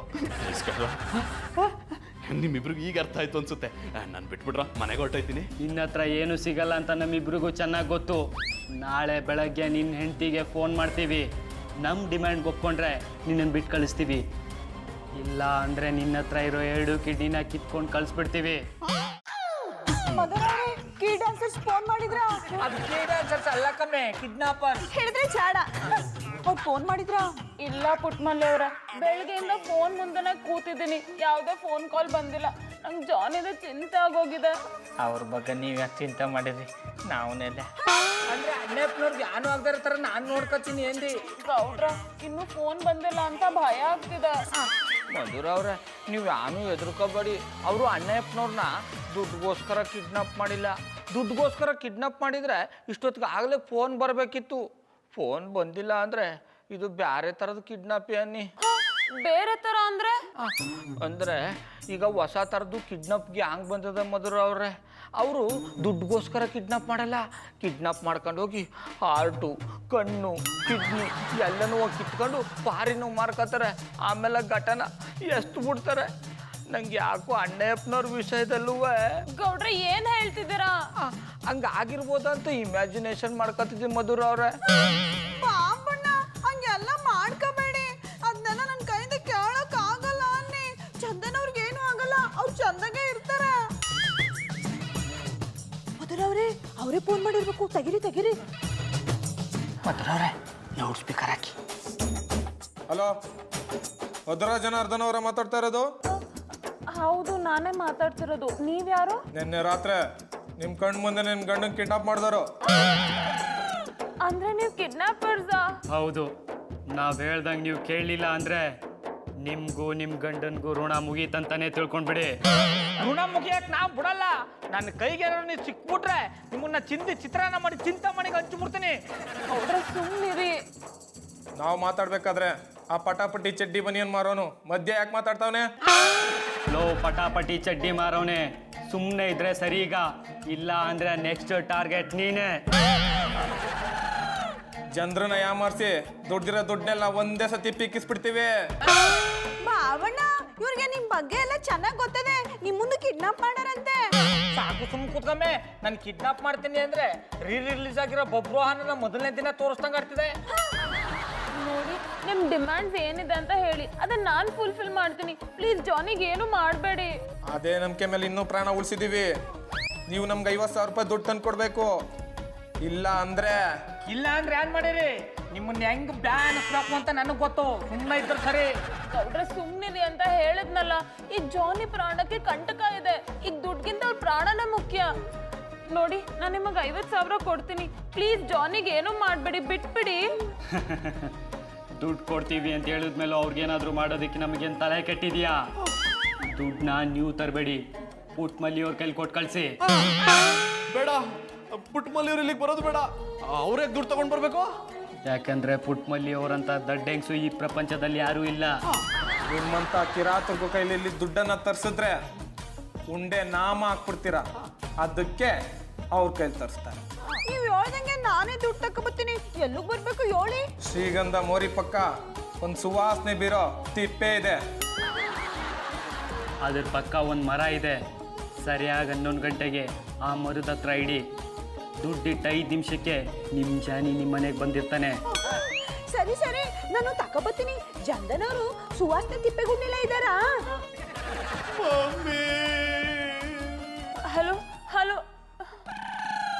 ನಿಮ್ಮಿಬ್ರಿಗೂ ಈಗ ಅರ್ಥ ಆಯ್ತು ಅನ್ಸುತ್ತೆ. ನಾನು ಬಿಟ್ಬಿಟ್ರ ಮನೆಗೆ ಹೊರಟೋಯ್ತೀನಿ. ನಿನ್ನ ಹತ್ರ ಏನು ಸಿಗಲ್ಲ ಅಂತ ನಮ್ಮಿಬ್ರಿಗೂ ಚೆನ್ನಾಗಿ ಗೊತ್ತು. ನಾಳೆ ಬೆಳಗ್ಗೆ ನಿನ್ನ ಹೆಂಡತಿಗೆ ಫೋನ್ ಮಾಡ್ತೀವಿ. ನಮ್ಮ ಡಿಮ್ಯಾಂಡ್ ಒಪ್ಕೊಂಡ್ರೆ ನಿನ್ನನ್ನು ಬಿಟ್ಟು ಕಳಿಸ್ತೀವಿ. ಇಲ್ಲ ಅಂದ್ರೆ ನಿನ್ನ ಹತ್ರ ಇರೋ 2 ಕಿಡ್ನಿನ ಕಿತ್ಕೊಂಡು ಕಳಿಸ್ಬಿಡ್ತೀವಿ. ಕೀ ಡ್ಯಾನ್ಸರ್ಸ್ ಫೋನ್ ಮಾಡಿದ್ರಾ? ಅದು ಕಿಡ್ನಾಪರ್ಸ್ ಅಲ್ಲ ಕಮ್ಮೆ, ಕಿಡ್ನಾಪರ್. ಹೇಳಿದ್ರೆ ಚಾಡ. ಅವ್ರು ಫೋನ್ ಮಾಡಿದ್ರಾ? ಇಲ್ಲ ಪುಟ್ಮಲ್ಲಿ ಅವ್ರೆ, ಬೆಳಗ್ಗೆಯಿಂದ ಫೋನ್ ಮುಂದೆನೆ ಕೂತಿದ್ದೀನಿ, ಯಾವುದೇ ಫೋನ್ ಕಾಲ್ ಬಂದಿಲ್ಲ. ನಂಗೆ ಜಾನಿದೆ ಚಿಂತೆ ಆಗೋಗಿದೆ. ಅವ್ರ ಬಗ್ಗೆ ನೀವು ಯಾಕೆ ಚಿಂತೆ ಮಾಡಿದ್ರಿ? ನಾವನ್ನೆಲ್ಲ ಅಂದ್ರೆ ಅಣ್ಣಪ್ಪನವ್ರಿಗೆ ಯಾನು ಆಗದ ಥರ ನಾನು ನೋಡ್ಕೊತೀನಿ ಎಂದಿ. ಗೌಡ್ರ, ಇನ್ನೂ ಫೋನ್ ಬಂದಿಲ್ಲ ಅಂತ ಭಯ ಆಗ್ತಿದೆ. ಮಧುರ ಅವ್ರೆ, ನೀವು ಯಾನು ಹೆದರ್ಕೋಬೇಡಿ. ಅವರು ಅಣ್ಣಪ್ಪನವ್ರನ್ನ ದುಡ್ಡುಗೋಸ್ಕರ ಕಿಡ್ನಾಪ್ ಮಾಡಿಲ್ಲ. ದುಡ್ಡುಗೋಸ್ಕರ ಕಿಡ್ನಾಪ್ ಮಾಡಿದ್ರೆ ಇಷ್ಟೊತ್ತಿಗೆ ಆಗಲೇ ಫೋನ್ ಬರಬೇಕಿತ್ತು. ಫೋನ್ ಬಂದಿಲ್ಲ ಅಂದ್ರೆ ಇದು ಬೇರೆ ಥರದ ಕಿಡ್ನಾಪಿ ಅನ್ನಿ. ಬೇರೆ ತರ ಅಂದ್ರೆ? ಅಂದ್ರೆ ಈಗ ಹೊಸ ಥರದ್ದು ಕಿಡ್ನಾಪ್ ಗ್ಯಾಂಗ್ ಬಂದದ ಮಧುರ ಅವ್ರೆ. ಅವರು ದುಡ್ಡುಗೋಸ್ಕರ ಕಿಡ್ನಾಪ್ ಮಾಡಲ್ಲ, ಕಿಡ್ನಾಪ್ ಮಾಡ್ಕೊಂಡು ಹೋಗಿ ಹಾರ್ಟು, ಕಣ್ಣು, ಕಿಡ್ನಿ ಎಲ್ಲನೂ ಹೋಗಿ ಕಿತ್ಕೊಂಡು ಪಾರಿನೂ ಮಾರ್ಕೋತಾರೆ. ಆಮೇಲೆ ಘಟನ ಎಷ್ಟು ಬಿಡ್ತಾರೆ. ನಂಗೆ ಯಾಕೋ ಅಣ್ಣಪ್ಪನವ್ರ ವಿಷಯದಲ್ಲೂ ಗೌಡ್ರೆ ಏನ್ ಹೇಳ್ತಿದ್ದೀರಾ? ಹಂಗಾಗಿರ್ಬೋದಂತ ಇಮ್ಯಾಜಿನೇಷನ್ ಮಾಡ್ಕೊತಿದ್ವಿ ಮಧುರ ಅವ್ರೆ. ಪಾಪಣ್ಣ ಹಂಗೆಲ್ಲ ಮಾಡ್ಕೋಬೇಡಿ, ಅದನ್ನೆಲ್ಲ ನನ್ನ ಕೈಯಿಂದ ಕೇಳಕ್ ಆಗಲ್ಲ ಅನ್ನಿ. ಚಂದನ್ ಅವ್ರಿಗೆ ಏನು ಆಗಲ್ಲ, ಅವ್ರು ಚಂದಾಗೆ ಇರ್ತಾರೆ. ಮಧುರವ್ರೆ ಅವರೇ ಫೋನ್ ಮಾಡಿರ್ಬೇಕು, ತೆಗಿರಿ. ಮಧುರ ಅವ್ರೆ ಲೌಡ್ ಸ್ಪೀಕರ್ ಹಾಕಿ. ಹಲೋ, ಭದ್ರಾ ಜನಾರ್ದನ್ ಅವರ ಮಾತಾಡ್ತಾ ಇರೋದು? ಹೌದು, ನಾನೇ ಮಾತಾಡ್ತಿರೋದು. ನೀವ್ಯಾರು? ನಿನ್ನೆ ರಾತ್ರಿ ನಿಮ್ ಕಣ್ ಮುಂದೆ ನಿಮ್ ಗಂಡನ್ ಕಿಡ್ನಾಪ್ ಮಾಡಿದವರು. ಅಂದ್ರೆ ನೀವು ಕಿಡ್ನಾಪರ್ಸಾ? ಹೌದು, ನಾವು ಹೇಳ್ದಂಗೆ ನೀವು ಕೇಳಲಿಲ್ಲ ಅಂದರೆ ನಿಮಗೂ ನಿಮ್ಮ ಗಂಡನಿಗೂ ಋಣ ಮುಗೀತಂತಾನೆ ತಿಳ್ಕೊಂಡ್ಬಿಡಿ. ಋಣ ಮುಗಿಯಕ್ಕೆ ನಾವು ಬಿಡಲ್ಲ. ನನ್ನ ಕೈಗೆ ನೀವು ಸಿಕ್ಬಿಟ್ರೆ ನಿಮ್ಮನ್ನ ಚಿತ್ರಾನ್ನ ಮಾಡಿ ಚಿಂತಾಮಣಿಗೆ ಹಂಚ್ಬಿಡ್ತೀನಿ. ಗೌಡ್ರೆ ಸುಮ್ಮನಿರಿ. ನಾವು ಮಾತಾಡ್ಬೇಕಾದ್ರೆ ಆ ಪಟಾಪಟಿ ಚಡ್ಡಿ ಬನಿಯನ್ ಮಾರೋನು ಮಧ್ಯೆ ಯಾಕೆ ಮಾತಾಡ್ತಾವನೆ? ಲೋ ಪಟಾಪಟಿ ಚಡ್ಡಿ ಮಾರೋನೆ, ಸುಮ್ಮನೆ ಇದ್ರೆ ಸರಿ. ಈಗ ಇಲ್ಲ ಅಂದ್ರೆ ನೆಕ್ಸ್ಟ್ ಟಾರ್ಗೆಟ್ ನೀನೇ. ಜನರನ್ನ ಯಾಮಾರ್ಸಿ ದುಡ್ಡಿರೋ ದುಡ್ಡನ್ನೆಲ್ಲ ಒಂದೇ ಸತಿ ಪೀಕಿಸ್ಬಿಡ್ತೀವಿ. ಬಾವಣ್ಣ ಇವ್ರಿಗೆ ನಿಮ್ ಬಗ್ಗೆ ಎಲ್ಲ ಚೆನ್ನಾಗ್ ಗೊತ್ತದೆ. ನಿಮ್ ಮುಂದೆ ಕಿಡ್ನಾಪ್ ಮಾಡಾರಂತೆ. ಸಾಕು ಸುಮ್ ಕೂತ್ಕೊಮ್ಮೆ. ನಾನು ಕಿಡ್ನಾಪ್ ಮಾಡ್ತೀನಿ ಅಂದ್ರೆ ರಿಲೀಸ್ ಆಗಿರೋ ಬಬ್ರುವಾಹನ ಮೊದಲನೇ ದಿನ ತೋರಿಸ್ದಂಗೆ ಆಗ್ತಿದೆ. ನೋಡಿ ನಿಮ್ ಡಿಮ್ಯಾಂಡ್ಸ್ ಏನಿದೆ ಅಂತ ಹೇಳಿ, ಅದನ್ನ ನಾನು ಫುಲ್ಫಿಲ್ ಮಾಡ್ತೀನಿ. ಪ್ಲೀಸ್ ಜಾನಿಗೆ ಏನು ಮಾಡಬೇಡಿ. ಅದೇ ನಂಬಿಕೆ ಮೇಲೆ ಇನ್ನೂ ಪ್ರಾಣ ಉಳಿಸಿದೀವಿ. ನೀವು ನಮ್ಗೆ 50,000 ರೂಪಾಯಿ ದುಡ್ಡು ತಂದು ಕೊಡ್ಬೇಕು. ಇಲ್ಲ ಅಂದ್ರೆ ಏನ್ ಮಾಡಿರಿ? ನಿಮ್ಮನ್ನ ಹೆಂಗ್ ಬ್ಯಾನ್ ಹಾಕ್ಬೇಕು ಅಂತ ನನಗೆ ಗೊತ್ತು. ಸುಮ್ಮನೆ ಇದ್ರೆ ಸರಿ. ಗೌಡ್ರೆ ಸುಮ್ಮನಿರಿ ಅಂತ ಹೇಳಿದ್ನಲ್ಲ. ಈಗ ಜಾನಿ ಪ್ರಾಣಕ್ಕೆ ಕಂಟಕ ಇದೆ. ಈಗ ದುಡ್ಗಿಂತ ಅವ್ರ ಪ್ರಾಣನೇ ಮುಖ್ಯ. ನೋಡಿ ನಾನು ನಿಮಗೆ 50,000 ಕೊಡ್ತೀನಿ. ಪ್ಲೀಸ್ ಜಾನಿಗೆ ಏನು ಮಾಡಬೇಡಿ, ಬಿಟ್ಬಿಡಿ. ದುಡ್ಡು ಕೊಡ್ತೀವಿ ಅಂತ ಹೇಳಿದ್ಮೇಲೆ ಅವ್ರಿಗೇನಾದರೂ ಮಾಡೋದಕ್ಕೆ ನಮಗೇನು ತಲೆ ಕೆಟ್ಟಿದ್ಯಾ? ದುಡ್ಡನ್ನ ನೀವು ತರಬೇಡಿ, ಪುಟ್ಮಲ್ಲಿ ಅವ್ರ ಕೈಲಿ ಕೊಟ್ಟು ಕಳಿಸಿ. ಬೇಡ, ಪುಟ್ಮಲ್ಲಿ ಅವ್ರು ಇಲ್ಲಿಗೆ ಬರೋದು ಬೇಡ. ಅವ್ರೇ ದುಡ್ಡು ತಗೊಂಡು ಬರ್ಬೇಕು. ಯಾಕಂದ್ರೆ ಪುಟ್ಮಲ್ಲಿ ಅವರಂತ ದೊಡ್ಡ ಹೆಂಗ್ಸು ಈ ಪ್ರಪಂಚದಲ್ಲಿ ಯಾರೂ ಇಲ್ಲ. ನಿಮ್ಮಂತ ಕಿರಾತಕ ಕೈಲಿ ಇಲ್ಲಿ ದುಡ್ಡನ್ನ ತರ್ಸಿದ್ರೆ ಉಂಡೆ ನಾಮ ಹಾಕ್ಬಿಡ್ತೀರಾ. ಅದಕ್ಕೆ ಅವ್ರ ಕೈಲಿ ತರಿಸ್ತಾರೆ. ನೀವು ಹೇಳ್ದಂಗೆ ನಾನೇ ದುಡ್ಡು ತಗೊಬತ್ತೀನಿ. ಎಲ್ಲಿಗೆ ಬರ್ಬೇಕು ಹೇಳಿ? ಶ್ರೀಗಂಧ ಮೋರಿ ಪಕ್ಕ ಒಂದು ಸುವಾಸನೆ ಬೀರೋ ತಿಪ್ಪೆ ಇದೆ. ಅದ್ರ ಪಕ್ಕ ಒಂದು ಮರ ಇದೆ. ಸರಿಯಾಗಿ 11 ಗಂಟೆಗೆ ಆ ಮರದ ಹತ್ರ ಇಡಿ. ದುಡ್ಡಿಟ್ಟು 5 ನಿಮಿಷಕ್ಕೆ ನಿಮ್ಮ ಜಾನಿ ನಿಮ್ಮ ಮನೆಗೆ ಬಂದಿರ್ತಾನೆ. ಸರಿ ನಾನು ತಗೊಬತ್ತೀನಿ. ಚಂದನವರು ಸುವಾಸನೆ ತಿಪ್ಪೆಗುಂಡಿಲ್ಲ ಇದ್ದಾರಾ? ಹಲೋ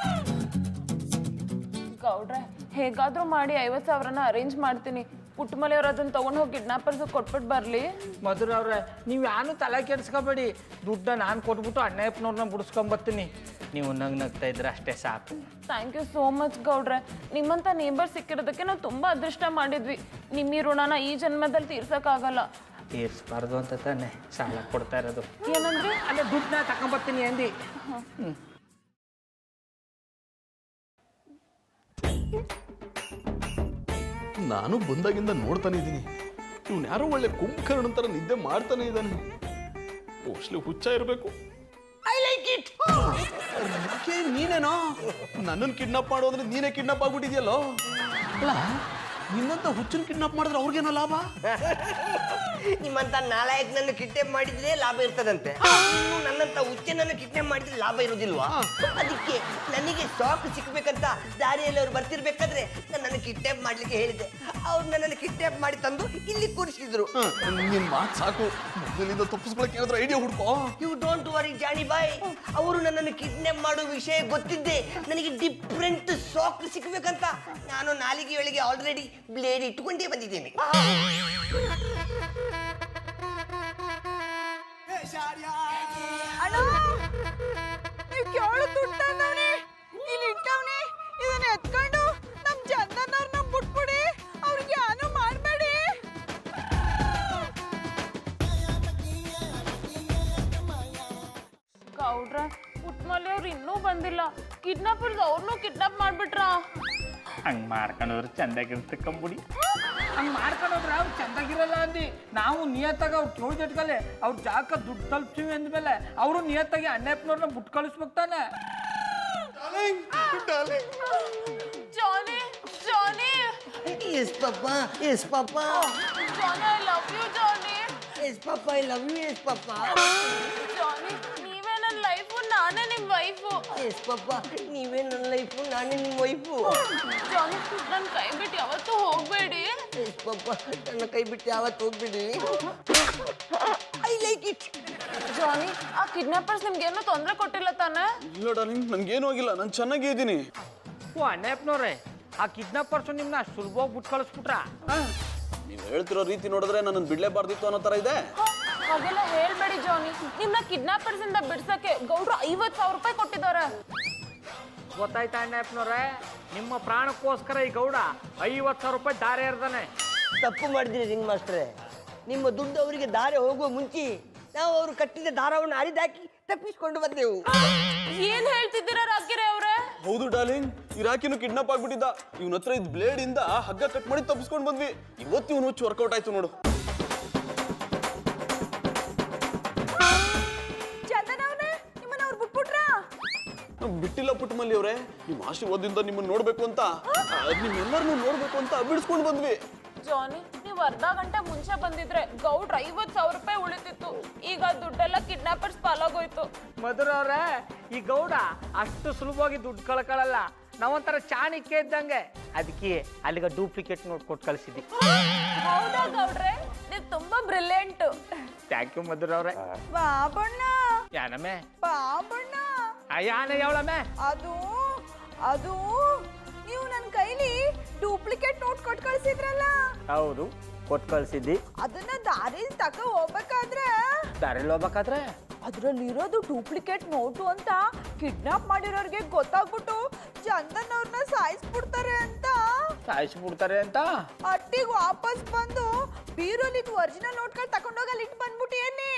ಗೌಡ್ರೆ, ಹೇಗಾದ್ರೂ ಮಾಡಿ 50,000ನ ಅರೇಂಜ್ ಮಾಡ್ತೀನಿ. ಪುಟ್ಟಮಲೆ ಅವ್ರು ಅದನ್ನ ತಗೊಂಡು ಹೋಗಿ ಕಿಡ್ನಾಪರ್ಸ್ ಕೊಟ್ಬಿಟ್ಟು ಬರಲಿ. ಮಧುರ ಅವ್ರೆ ನೀವು ಯಾನು ತಲೆ ಕೆಡಿಸ್ಕೋಬೇಡಿ. ದುಡ್ಡ ನಾನು ಕೊಟ್ಬಿಟ್ಟು ಅಣ್ಣಪ್ಪನವ್ರನ್ನ ಬಿಡಿಸ್ಕೊಂಬರ್ತೀನಿ. ನೀವು ನಗ್ತಾ ಇದ್ರೆ ಅಷ್ಟೇ ಸಾಕು. ಥ್ಯಾಂಕ್ ಯು ಸೋ ಮಚ್ ಗೌಡ್ರೆ. ನಿಮ್ಮಂಥ ನೇಬರ್ ಸಿಕ್ಕಿರೋದಕ್ಕೆ ನಾವು ತುಂಬ ಅದೃಷ್ಟ ಮಾಡಿದ್ವಿ. ನಿಮ್ಮ ಈ ಋಣನ ಈ ಜನ್ಮದಲ್ಲಿ ತೀರ್ಸೋಕ್ಕಾಗಲ್ಲ. ತೀರ್ಸ್ಬಾರ್ದು ಅಂತ ತಾನೆ ಸಾಲ ಕೊಡ್ತಾ ಇರೋದು. ಏನಂದ್ರೆ ಅಲ್ಲೇ ದುಡ್ಡನ್ನ ತಗೊಂಬರ್ತೀನಿ ಅಂದು. ನಾನು ಬಂದಾಗಿಂದ ನೋಡ್ತಾನೆ ಇದ್ದೀನಿ. ಇವ್ನು ಯಾರೋ ಒಳ್ಳೆ ಕುಂಭಕರ್ಣ ಥರ ನಿದ್ದೆ ಮಾಡ್ತಾನೆ ಇದ್ದಾನೆ. ಮೋಸ್ಟ್ಲಿ ಹುಚ್ಚ ಇರಬೇಕು. I like it. ನೀನೇನೋ ನನ್ನನ್ನು ಕಿಡ್ನಾಪ್ ಮಾಡೋದ್ರೆ ನೀನೇ ಕಿಡ್ನಾಪ್ ಆಗ್ಬಿಟ್ಟಿದ್ಯಲ್ಲೋ. ಅಲ್ಲ, ನಿನ್ನಂತ ಹುಚ್ಚನ್ ಕಿಡ್ನಾಪ್ ಮಾಡಿದ್ರೆ ಅವ್ರಿಗೇನೋ ಲಾಭ? ನಿಮ್ಮಂತ ನಾಲಾಯಕನನ್ನು ಕಿಡ್ನಾಪ್ ಮಾಡಿದ್ರೆ ಲಾಭ ಇರ್ತದಂತೆ. ನೀವು ನನ್ನಂತ ಹುಚ್ಚನನ್ನು ಕಿಡ್ನಾಪ್ ಮಾಡಿದ್ರೆ ಲಾಭ ಇರೋದಿಲ್ವಾ? ಅದಕ್ಕೆ ನನಗೆ ಶಾಕ್ ಸಿಕ್ಬೇಕಂತ ದಾರಿಯಲ್ಲಿ ಅವ್ರು ಬರ್ತಿರ್ಬೇಕಾದ್ರೆ ನನ್ನನ್ನು ಕಿಡ್ನಾಪ್ ಮಾಡ್ಲಿಕ್ಕೆ ಹೇಳಿದೆ. ಅವ್ರು ನನ್ನನ್ನು ಕಿಡ್ನಾಪ್ ಮಾಡಿ ತಂದು ಇಲ್ಲಿ ಕೂರಿಸಿದ್ರು. ನಿನ್ ಮಾತು ಸಾಕು. ಮೊದಲಿಂದ ತಪ್ಪಿಸ್ಕೊಳಕ್ಕೆ ಏನಾದ್ರೂ ಐಡಿಯಾ ಹುಡ್ಕೋ. ಯು ಡೋಂಟ್ ವರಿ ಜಾನಿ ಬಾಯ್. ಅವರು ನನ್ನನ್ನು ಕಿಡ್ನಾಪ್ ಮಾಡೋ ವಿಷಯ ಗೊತ್ತಿದ್ದೆ. ನನಗೆ ಡಿಫ್ರೆಂಟ್ ಶಾಕ್ ಸಿಕ್ಬೇಕಂತ ನಾನು ನಾಲಿಗೆ ಒಳಗೆ ಆಲ್ರೆಡಿ ಬ್ಲೇಡ್ ಇಟ್ಕೊಂಡೇ ಬಂದಿದ್ದೇನೆ. ಅಣ್ಣ, ನೀವು ಕೇಳು ದುಡ್ಡನ್ನವ್ನೆ ಇಲ್ಲಿ ಇಟ್ಟವ್ನೆ. ಇದನ್ನ ಎತ್ಕೊಂಡು ನಮ್ಮ ಚಂದನವ್ರನ್ನ ಬಿಟ್ಬಿಡಿ. ಅವ್ರಿಗೆ ಏನು ಮಾಡಬೇಡಿ. ಗೌಡ್ರ, ಪುಟ್ಮಲ್ಲಿ ಅವ್ರು ಇನ್ನೂ ಬಂದಿಲ್ಲ. ಕಿಡ್ನಾಪರ್ಸ್ ಅವ್ರನ್ನೂ ಕಿಡ್ನಾಪ್ ಮಾಡ್ಬಿಟ್ರಾ? ಹಂಗೆ ಮಾಡ್ಕೊಂಡೋದ್ರೆ ಚಂದಾಗಿರುತ್ತೆ ಕಂಬುಡಿ. ಹಂಗೆ ಮಾಡ್ಕೊಂಡೋದ್ರೆ ಅವ್ರು ಚಂದಾಗಿರಲ್ಲ ಅಂದು ನಾವು ನಿಯತ್ತಾಗ ಅವ್ರು ಕೇಳಿ ಜಟ್ಕಲೆ ಅವ್ರ ಜಾಗ ದುಡ್ಡು ತಲುಪ್ತೀವಿ ಅಂದಮೇಲೆ ಅವರು ನಿಯತ್ತಾಗಿ ಅಣ್ಣಪ್ಪನವ್ರನ್ನ ಬಿಟ್ಟು ಕಳಿಸ್ಬೇಕು ತಾನೆ. ಜಾನಿ ಜಾನಿ yes papa, yes papa, Johnny I love you Johnny. Yes papa, I love you, yes papa, Johnny ನೀವೇ ನನ್ನ ಲೈಫು, ನಾನೇ ನಿಮ್ಮ ವೈಫು. ಎಸ್ ಪಾಪ, ನೀವೇ ನನ್ನ ಲೈಫು, ನಾನೇ ನಿಮ್ಮ ವೈಫು. ಜಾನಿ ನನ್ನ ಕೈ ಬಿಟ್ಟು ಯಾವತ್ತೂ ಹೋಗ್ಬೇಡಿ. ಎಸ್ ಪಾಪ, ನನ್ನ ಕೈ ಬಿಟ್ಟು ಯಾವತ್ತು ಹೋಗ್ಬಿಡಿ. I like it. ಜಾನಿ ಆ ಕಿಡ್ನಾಪರ್ಸ್ ನಿಮ್ಗೆ ಏನೂ ತೊಂದರೆ ಕೊಟ್ಟಿಲ್ಲ ತಾನೆ? ಇಲ್ಲ ಡಾರ್ಲಿಂಗ್, ನನ್ಗೇನು ಆಗಿಲ್ಲ, ನಾನು ಚೆನ್ನಾಗೇ ಇದ್ದೀನಿ. ಓ ಅಣ್ಣಪ್ಪನವ್ರೆ, ಆ ಕಿಡ್ನಾಪರ್ಸು ನಿಮ್ಮನ್ನ ಅಷ್ಟು ಸುಲಭವಾಗಿ ಬಿಟ್ಟು ಕಳಿಸ್ಬಿಟ್ರಾ? ನೀವು ಹೇಳ್ತಿರೋ ರೀತಿ ನೋಡಿದ್ರೆ ನನ್ನನ್ನು ಬಿಡ್ಲೇಬಾರ್ದಿತ್ತು ಅನ್ನೋ ಥರ ಇದೆ. ಹಾಗೆಲ್ಲ ಹೇಳ್ಬೇಡಿ ಜಾನಿ. ನಿಮ್ನ ಕಿಡ್ನಾಪರ್ಸ್ ಇಂದ ಬಿಡ್ಸಕ್ಕೆ ಗೌಡ್ರು 50,000 ರೂಪಾಯಿ ಕೊಟ್ಟಿದ್ದಾರೆ. ಗೊತ್ತಾಯ್ತಾ ಅಣ್ಣಪ್ಪನವ್ರೆ, ನಿಮ್ಮ ಪ್ರಾಣಕ್ಕೋಸ್ಕರ ಈ ಗೌಡ 50,000 ರೂಪಾಯಿ ದಾರಿ ಎರ್ದಾನೆ. ತಪ್ಪು ಮಾಡಿದ್ರಿ ರಿಂಗ್ ಮಾಸ್ಟ್ರೆ. ನಿಮ್ಮ ದುಡ್ಡು ಅವರಿಗೆ ದಾರಿ ಹೋಗುವ ಮುಂಚೆ ನಾವು ಅವರು ಕಟ್ಟಿದ ದಾರವನ್ನು ಹರಿದಾಕಿ ತಪ್ಪಿಸ್ಕೊಂಡು ಬಂದೆವು. ಏನ್ ಹೇಳ್ತಿದ್ದೀರಾ ರಾಕಿರೆ ಅವ್ರೆ? ಹೌದು ಡಾರ್ಲಿಂಗ್, ಇರಾಕಿನು ಕಿಡ್ನಾಪ್ ಆಗ್ಬಿಟ್ಟಿದ್ದ. ಇವನ ಹತ್ರ ಇದ್ ಬ್ಲೇಡ್ ಇಂದ ಹಗ್ಗ ಕಟ್ ಮಾಡಿ ತಪ್ಪಿಸ್ಕೊಂಡು ಬಂದ್ವಿ. ಇವತ್ತು ಇವನು ಹುಚ್ಚು ವರ್ಕೌಟ್ ಆಯ್ತು ನೋಡು. ಚಂದನ್ ಅವ್ರೆ, ನಿಮ್ಮನ್ನ ಅವ್ರು ಬಿಟ್ಬಿಟ್ರಾ? ಬಿಟ್ಟಿಲ್ಲ ಪುಟ್ಟಮಲ್ಲಿ ಅವರೇ, ನಿಮ್ಮ ಆಶೀರ್ವಾದದಿಂದ ನಿಮ್ಮನ್ನ ನೋಡ್ಬೇಕು ಅಂತ, ನಿಮ್ಮೆಲ್ಲರನ್ನೂ ನೋಡ್ಬೇಕು ಅಂತ ಬಿಡಿಸ್ಕೊಂಡು ಬಂದ್ವಿ. ಜಾನಿ ನೀವು ಅರ್ಧ ಗಂಟೆ ಮುಂಚೆ ಬಂದಿದ್ರೆ ಗೌಡ್ರ 50,000 ರೂಪಾಯಿ ಉಳಿತಿತ್ತು. ಈಗ ದುಡ್ಡೆಲ್ಲ ಕಿಡ್ನಾಪರ್ಸ್ ಪಾಲಾಗೋಯ್ತು. ಮಧುರವ್ರೆ, ಈ ಗೌಡ ಅಷ್ಟು ಸುಲಭವಾಗಿ ದುಡ್ಡು ಕಳ್ಕೊಳ್ಳಲ್ಲ. ನಾವೊಂಥರ ಚಾಣಿಕ್ಯ ಇದ್ದಂಗೆ. ಅದಕ್ಕೆ ಅಲ್ಲಿಗ ಡೂಪ್ಲಿಕೇಟ್ ನೋಟ್ ಕೊಟ್ಟು ಕಳಿಸಿದ್ವಿ. ಹೌದಾ ಗೌಡ್ರೆ, ನೀವು ತುಂಬಾ ಬ್ರಿಲಿಯಂಟ್. ಥ್ಯಾಂಕ್ ಯು ಮಧುರವ್ರೆ. ಬಾಬಣ್ಣ ಯಾನಮ್ಮೆ ಬಾಬಣ್ಣ, ಯಾನ ಹೇಳಮ್ಮೆ. ಅದು ಅದು ನೀವು ನನ್ನ ಕೈಲಿ ಡೂಪ್ಲಿಕೇಟ್ ನೋಟ್ ಕೊಟ್ಟು ಕಳ್ಸಿದ್ರಲ್ಲ, ಹೌದು ಕೊಟ್ಟು ಕಳ್ಸಿದ್ದಿ. ಅದನ್ನ ದಾರಿ ತಕ ಹೋಗ್ಬೇಕಾದ್ರೆ ದಾರಿಲಿ ಹೋಗ್ಬೇಕಾದ್ರೆ ಅದ್ರಲ್ಲಿರೋದು ಡೂಪ್ಲಿಕೇಟ್ ನೋಟು ಅಂತ ಕಿಡ್ನಾಪ್ ಮಾಡಿರೋರ್ಗೆ ಗೊತ್ತಾಗ್ಬಿಟ್ಟು ಚಂದನ್ ಅವ್ರನ್ನ ಸಾಯಿಸ್ಬಿಡ್ತಾರೆ ಅಂತ ಸಾಯಿಸ್ಬಿಡ್ತಾರೆ ಅಂತ ಅಟ್ಟಿಗೆ ವಾಪಸ್ ಬಂದು ಬೀರೋಲಿದ್ ಒರಿಜಿನಲ್ ನೋಟ್ಗಳು ತಕೊಂಡೋಗಿ ಅಲ್ಲಿ ಇಟ್ಟು ಬಂದ್ಬಿಟ್ಟು ಏನಿ.